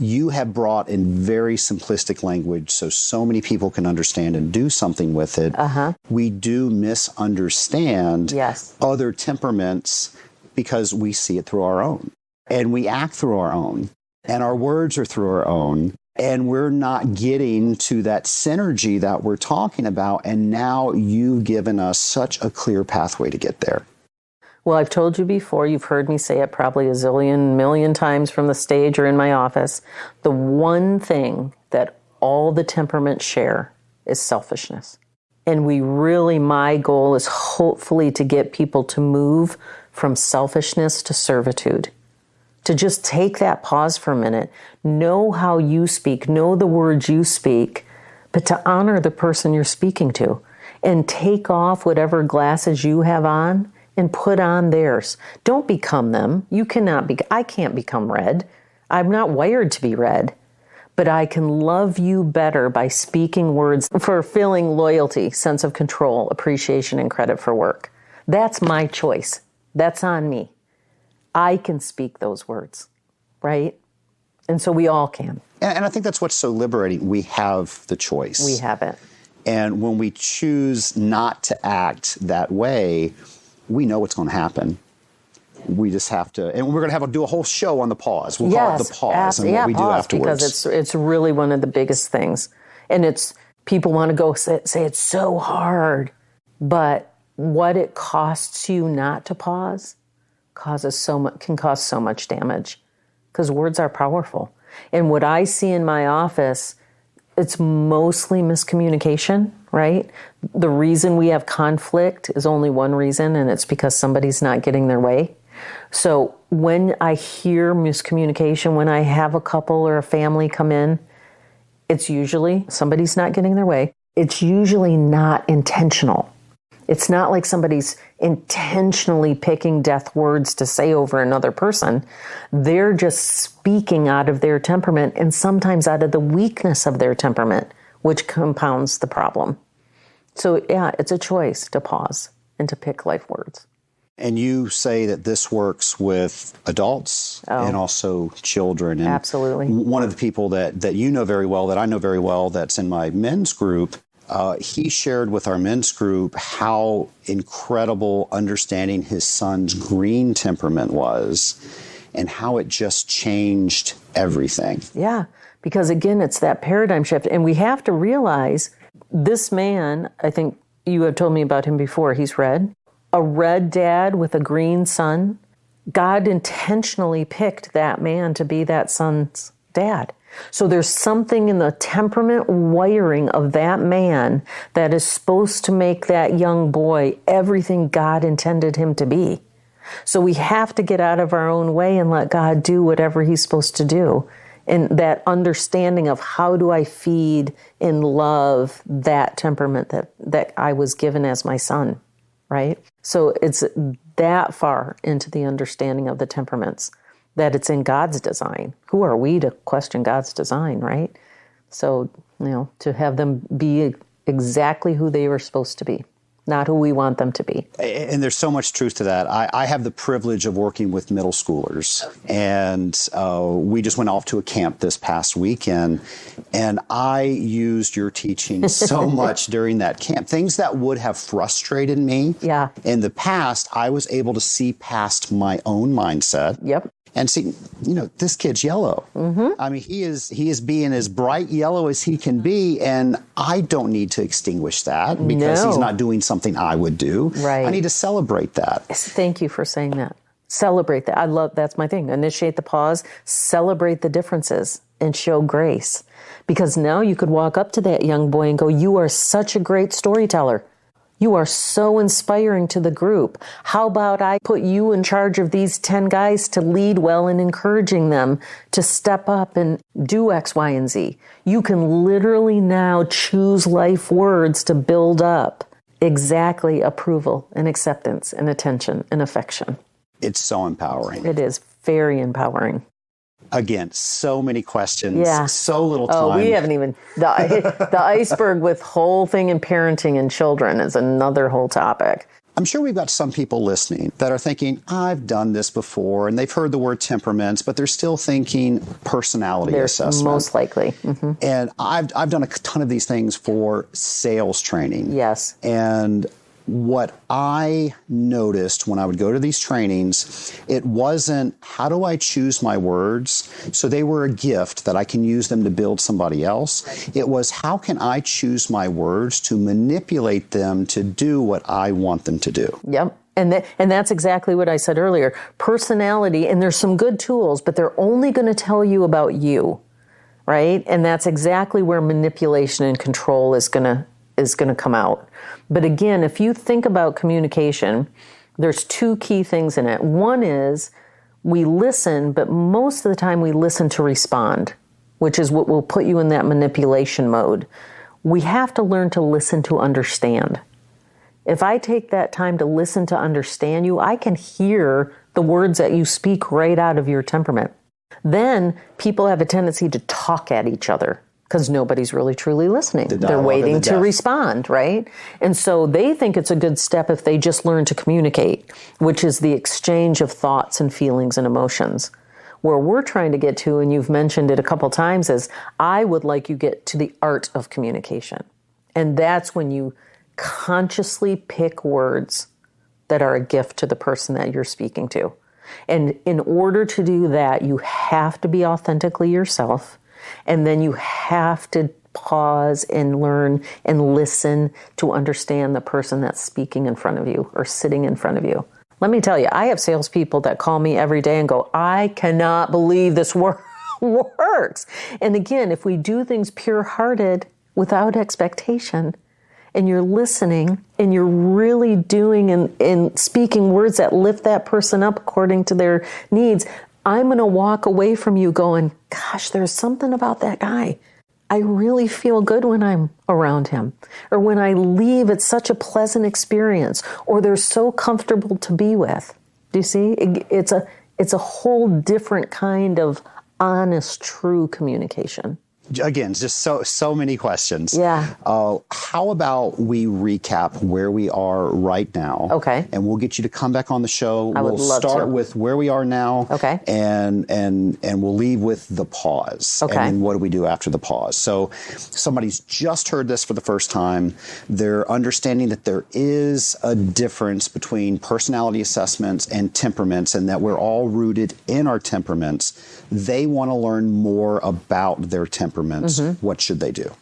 you have brought in very simplistic language so many people can understand and do something with it. We do misunderstand other temperaments because we see it through our own. And we act through our own. And our words are through our own. And we're not getting to that synergy that we're talking about. And now you've given us such a clear pathway to get there. Well, I've told you before, you've heard me say it probably a zillion million times from the stage or in my office. The one thing that all the temperaments share is selfishness. And my goal is hopefully to get people to move from selfishness to servitude. To just take that pause for a minute, know how you speak, know the words you speak, but to honor the person you're speaking to and take off whatever glasses you have on and put on theirs. Don't become them. I can't become red. I'm not wired to be red, but I can love you better by speaking words fulfilling loyalty, sense of control, appreciation, and credit for work. That's my choice. That's on me. I can speak those words, right? And so we all can. And I think that's what's so liberating. We have the choice. We have it. And when we choose not to act that way, we know what's going to happen. We just have to, and we're going to do a whole show on the pause. We'll call it the pause and what we do afterwards. Because it's really one of the biggest things. And people want to go say it's so hard, but what it costs you not to pause can cause so much damage, because words are powerful. And what I see in my office, it's mostly miscommunication, right? The reason we have conflict is only one reason, and it's because somebody's not getting their way. So when I hear miscommunication, when I have a couple or a family come in, it's usually somebody's not getting their way. It's usually not intentional. It's not like somebody's intentionally picking death words to say over another person. They're just speaking out of their temperament, and sometimes out of the weakness of their temperament, which compounds the problem. So yeah, it's a choice to pause and to pick life words. And you say that this works with adults and also children. And absolutely. One of the people that you know very well, that I know very well, that's in my men's group, he shared with our men's group how incredible understanding his son's green temperament was and how it just changed everything. Yeah, because again, it's that paradigm shift. And we have to realize this man, I think, You have told me about him before. He's red. A red dad with a green son. God intentionally picked that man to be that son's dad. So there's something in the temperament wiring of that man that is supposed to make that young boy everything God intended him to be. So we have to get out of our own way and let God do whatever he's supposed to do. And that understanding of how do I feed and love that temperament that I was given as my son, right? So it's that far into the understanding of the temperaments that it's in God's design. Who are we to question God's design, right? So, to have them be exactly who they were supposed to be, not who we want them to be. And there's so much truth to that. I have the privilege of working with middle schoolers, and we just went off to a camp this past weekend, and I used your teaching so much during that camp. Things that would have frustrated me in the past, I was able to see past my own mindset. Yep. And see, this kid's yellow. Mm-hmm. I mean, he is being as bright yellow as he can be, and I don't need to extinguish that because he's not doing something I would do. Right. I need to celebrate that. Thank you for saying that. Celebrate that. That's my thing. Initiate the pause, celebrate the differences, and show grace. Because now you could walk up to that young boy and go, "You are such a great storyteller. You are so inspiring to the group. How about I put you in charge of these 10 guys to lead well and encouraging them to step up and do X, Y, and Z." You can literally now choose life words to build up exactly approval and acceptance and attention and affection. It's so empowering. It is very empowering. Again, so many questions, so little time. Oh, we haven't even, the iceberg with whole thing in parenting and children is another whole topic. I'm sure we've got some people listening that are thinking, I've done this before, and they've heard the word temperaments, but they're still thinking personality assessment. Most likely. Mm-hmm. And I've done a ton of these things for sales training. Yes. And what I noticed when I would go to these trainings, it wasn't, how do I choose my words? So they were a gift that I can use them to build somebody else. It was, how can I choose my words to manipulate them to do what I want them to do? Yep. And that's exactly what I said earlier. Personality, and there's some good tools, but they're only going to tell you about you, right? And that's exactly where manipulation and control is going to come out. But again, if you think about communication, there's two key things in it. One is we listen, but most of the time we listen to respond, which is what will put you in that manipulation mode. We have to learn to listen to understand. If I take that time to listen to understand you, I can hear the words that you speak right out of your temperament. Then people have a tendency to talk at each other, because nobody's really truly listening. They're waiting to respond, right? And so they think it's a good step if they just learn to communicate, which is the exchange of thoughts and feelings and emotions. Where we're trying to get to, and you've mentioned it a couple times, is I would like you get to the art of communication. And that's when you consciously pick words that are a gift to the person that you're speaking to. And in order to do that, you have to be authentically yourself. And then you have to pause and learn and listen to understand the person that's speaking in front of you or sitting in front of you. Let me tell you, I have salespeople that call me every day and go, I cannot believe this works. And again, if we do things pure-hearted without expectation, and you're listening and you're really doing and speaking words that lift that person up according to their needs, I'm going to walk away from you going, gosh, there's something about that guy. I really feel good when I'm around him. Or when I leave, it's such a pleasant experience. Or they're so comfortable to be with. Do you see? It's a whole different kind of honest, true communication. Again, just so many questions. Yeah. How about we recap where we are right now? Okay. And we'll get you to come back on the show. I would love to. We'll start with where we are now. Okay. And we'll leave with the pause. Okay. And then what do we do after the pause? So somebody's just heard this for the first time. They're understanding that there is a difference between personality assessments and temperaments, and that we're all rooted in our temperaments. They want to learn more about their temperaments. Mm-hmm. What should they do?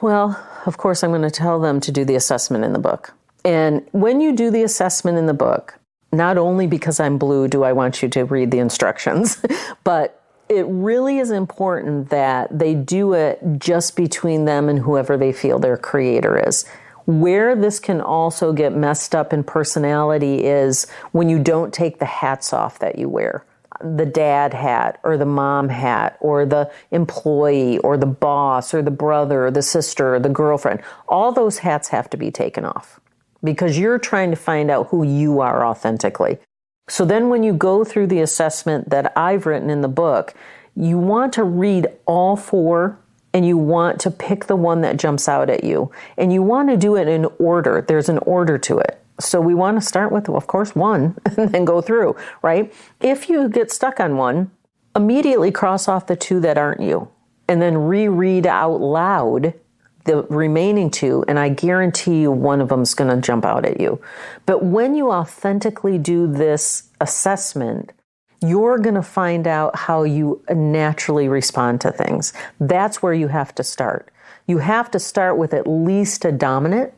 Well, of course, I'm going to tell them to do the assessment in the book. And when you do the assessment in the book, not only because I'm blue do I want you to read the instructions, but it really is important that they do it just between them and whoever they feel their creator is. Where this can also get messed up in personality is when you don't take the hats off that you wear. The dad hat or the mom hat or the employee or the boss or the brother or the sister or the girlfriend. All those hats have to be taken off because you're trying to find out who you are authentically. So then when you go through the assessment that I've written in the book, you want to read all four and you want to pick the one that jumps out at you. And you want to do it in order. There's an order to it. So we want to start with, of course, one and then go through, right? If you get stuck on one, immediately cross off the two that aren't you and then reread out loud the remaining two, and I guarantee you one of them is going to jump out at you. But when you authentically do this assessment, you're going to find out how you naturally respond to things. That's where you have to start. You have to start with at least a dominant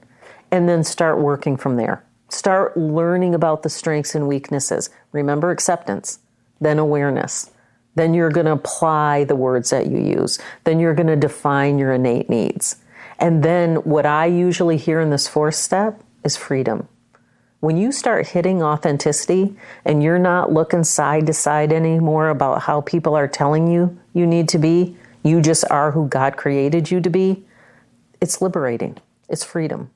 and then start working from there. Start learning about the strengths and weaknesses. Remember acceptance, then awareness. Then you're going to apply the words that you use. Then you're going to define your innate needs. And then what I usually hear in this fourth step is freedom. When you start hitting authenticity and you're not looking side to side anymore about how people are telling you you need to be, you just are who God created you to be, it's liberating. It's freedom.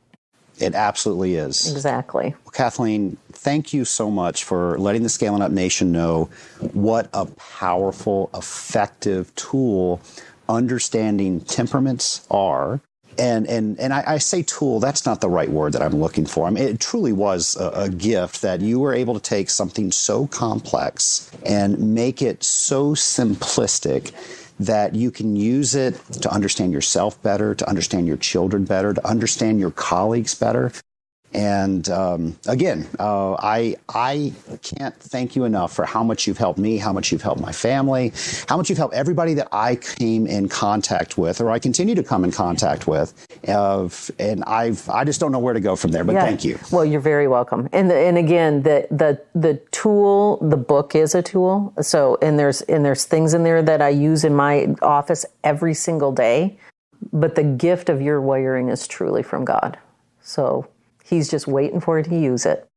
It absolutely is. Exactly. Well, Kathleen, thank you so much for letting the Scaling Up Nation know what a powerful, effective tool understanding temperaments are. And I say tool, that's not the right word that I'm looking for. I mean, it truly was a gift that you were able to take something so complex and make it so simplistic that you can use it to understand yourself better, to understand your children better, to understand your colleagues better. And again, I can't thank you enough for how much you've helped me, how much you've helped my family, how much you've helped everybody that I came in contact with, or I continue to come in contact with. And I just don't know where to go from there. But thank you. Well, you're very welcome. And again, the tool, the book is a tool. So and there's things in there that I use in my office every single day. But the gift of your wiring is truly from God. So He's just waiting for you to use it.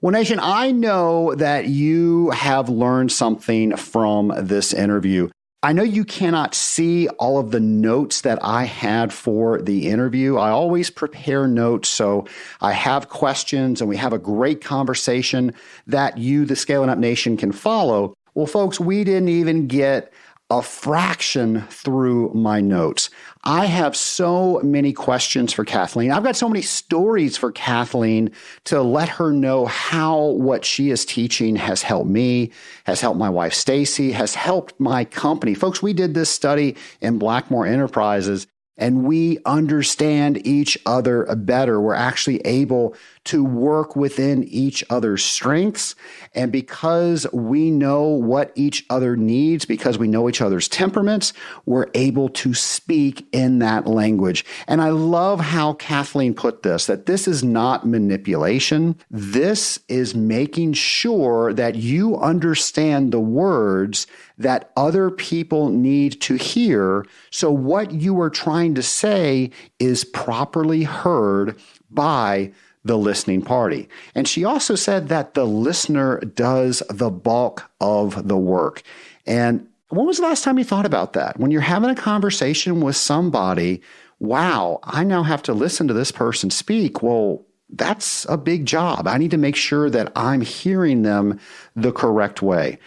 Well, Nation, I know that you have learned something from this interview. I know you cannot see all of the notes that I had for the interview. I always prepare notes, so I have questions and we have a great conversation that you, the Scaling Up Nation, can follow. Well, folks, we didn't even get a fraction through my notes. I have so many questions for Kathleen. I've got so many stories for Kathleen to let her know how what she is teaching has helped me, has helped my wife, Stacy, has helped my company. Folks, we did this study in Blackmore Enterprises, and we understand each other better. We're actually able to work within each other's strengths. And because we know what each other needs, because we know each other's temperaments, we're able to speak in that language. And I love how Kathleen put this, that this is not manipulation. This is making sure that you understand the words that other people need to hear. So what you are trying to say is properly heard by the listening party. And she also said that the listener does the bulk of the work. And when was the last time you thought about that? When you're having a conversation with somebody, wow, I now have to listen to this person speak. Well, that's a big job. I need to make sure that I'm hearing them the correct way.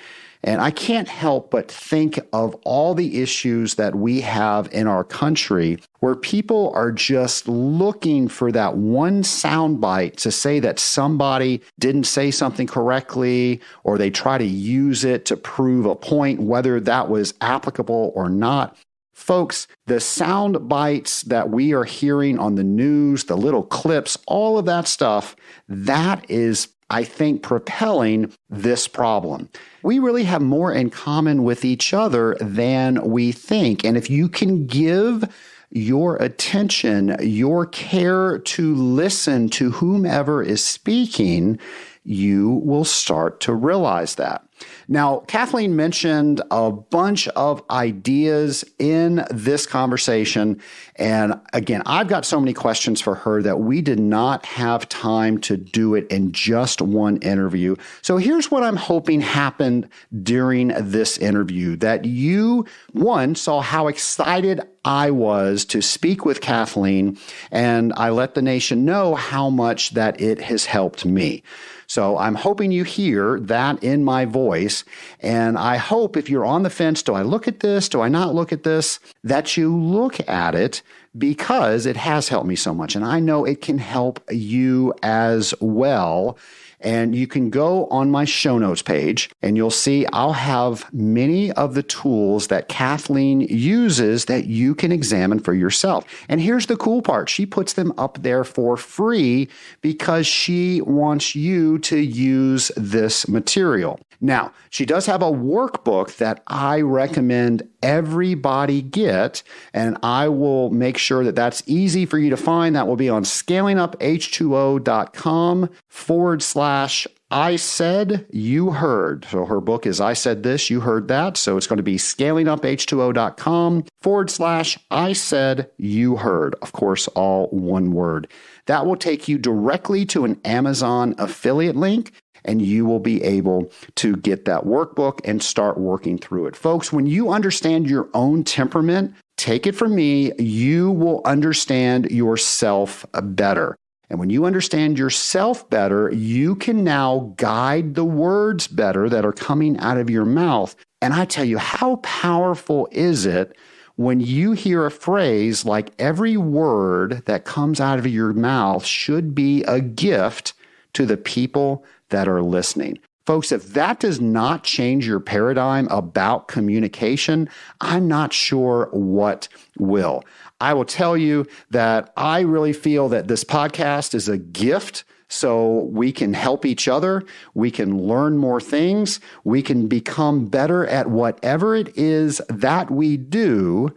And I can't help but think of all the issues that we have in our country where people are just looking for that one soundbite to say that somebody didn't say something correctly, or they try to use it to prove a point, whether that was applicable or not. Folks, the sound bites that we are hearing on the news, the little clips, all of that stuff, that is, I think, propelling this problem. We really have more in common with each other than we think. And if you can give your attention, your care to listen to whomever is speaking, you will start to realize that. Now, Kathleen mentioned a bunch of ideas in this conversation. And again, I've got so many questions for her that we did not have time to do it in just one interview. So here's what I'm hoping happened during this interview, that you, one, saw how excited I was to speak with Kathleen, and I let the nation know how much that it has helped me. So I'm hoping you hear that in my voice. And I hope if you're on the fence, do I look at this? Do I not look at this? That you look at it, because it has helped me so much. And I know it can help you as well. And you can go on my show notes page and you'll see I'll have many of the tools that Kathleen uses that you can examine for yourself. And here's the cool part. She puts them up there for free because she wants you to use this material. Now, she does have a workbook that I recommend everybody get, and I will make sure that that's easy for you to find. That will be on scalinguph2o.com/I said you heard. So her book is I said this, you heard that. So it's going to be scalinguph2o.com/I said you heard. Of course, all one word. That will take you directly to an Amazon affiliate link, and you will be able to get that workbook and start working through it. Folks, when you understand your own temperament, take it from me, you will understand yourself better. And when you understand yourself better, you can now guide the words better that are coming out of your mouth. And I tell you, how powerful is it when you hear a phrase like every word that comes out of your mouth should be a gift to the people that are listening. Folks, if that does not change your paradigm about communication, I'm not sure what will. I will tell you that I really feel that this podcast is a gift, so we can help each other, we can learn more things, we can become better at whatever it is that we do.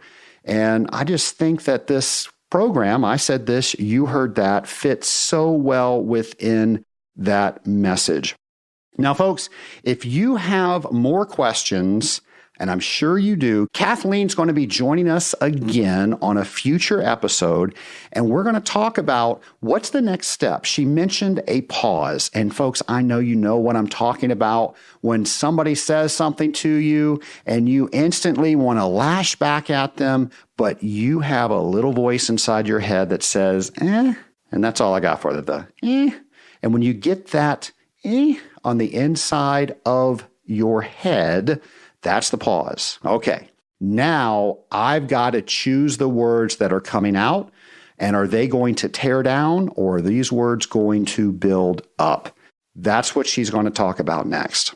And I just think that this program, I said this, you heard that, fits so well within that message. Now, folks, if you have more questions, and I'm sure you do, Kathleen's going to be joining us again on a future episode, and we're going to talk about what's the next step. She mentioned a pause, and folks, I know you know what I'm talking about when somebody says something to you and you instantly want to lash back at them, but you have a little voice inside your head that says, and that's all I got for the And when you get that on the inside of your head, that's the pause. Okay, now I've got to choose the words that are coming out, and are they going to tear down or are these words going to build up? That's what she's going to talk about next.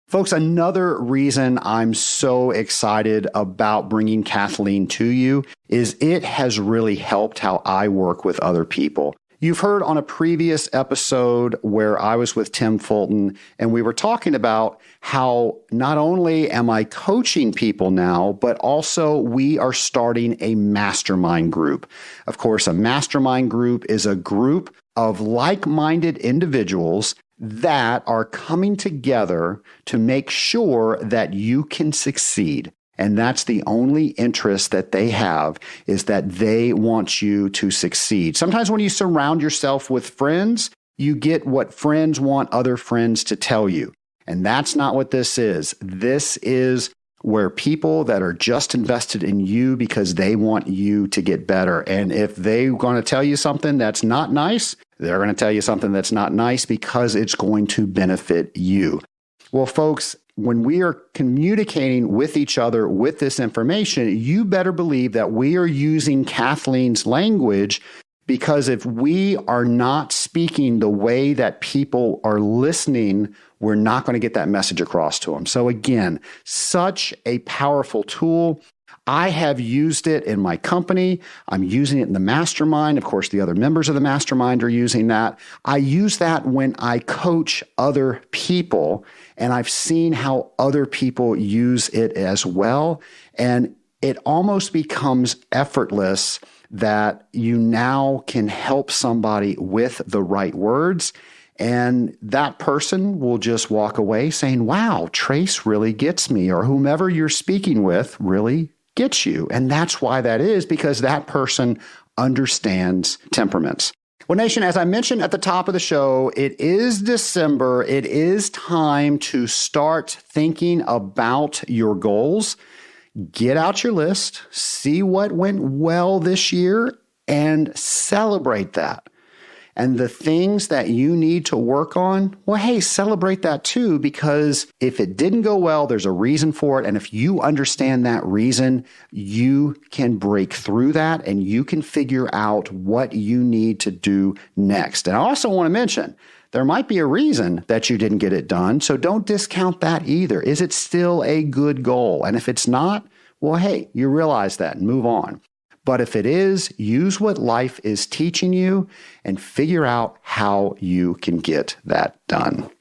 Folks, another reason I'm so excited about bringing Kathleen to you is it has really helped how I work with other people. You've heard on a previous episode where I was with Tim Fulton, and we were talking about how not only am I coaching people now, but also we are starting a mastermind group. Of course, a mastermind group is a group of like-minded individuals that are coming together to make sure that you can succeed. And that's the only interest that they have, is that they want you to succeed. Sometimes when you surround yourself with friends, you get what friends want other friends to tell you. And that's not what this is. This is where people that are just invested in you because they want you to get better. And if they're going to tell you something that's not nice, they're going to tell you something that's not nice because it's going to benefit you. Well, folks, when we are communicating with each other with this information, you better believe that we are using Kathleen's language, because if we are not speaking the way that people are listening, we're not going to get that message across to them. So again, such a powerful tool. I have used it in my company. I'm using it in the mastermind. Of course, the other members of the mastermind are using that. I use that when I coach other people, and I've seen how other people use it as well. And it almost becomes effortless that you now can help somebody with the right words. And that person will just walk away saying, wow, Trace really gets me, or whomever you're speaking with really gets you. And that's why that is, because that person understands temperaments. Well, Nation, as I mentioned at the top of the show, it is December. It is time to start thinking about your goals. Get out your list, see what went well this year, and celebrate that. And the things that you need to work on, well, hey, celebrate that too, because if it didn't go well, there's a reason for it. And if you understand that reason, you can break through that and you can figure out what you need to do next. And I also want to mention, there might be a reason that you didn't get it done, so don't discount that either. Is it still a good goal? And if it's not, well, hey, you realize that and move on. But if it is, use what life is teaching you and figure out how you can get that done.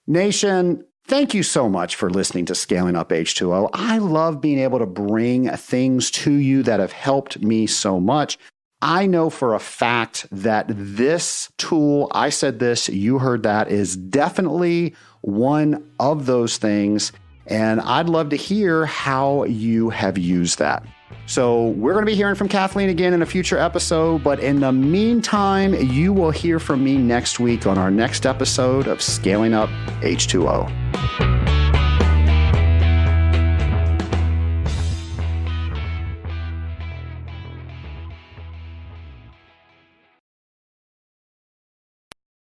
Nation, thank you so much for listening to Scaling Up H2O. I love being able to bring things to you that have helped me so much. I know for a fact that this tool, I said this, you heard that, is definitely one of those things. And I'd love to hear how you have used that. So we're going to be hearing from Kathleen again in a future episode. But in the meantime, you will hear from me next week on our next episode of Scaling Up H2O.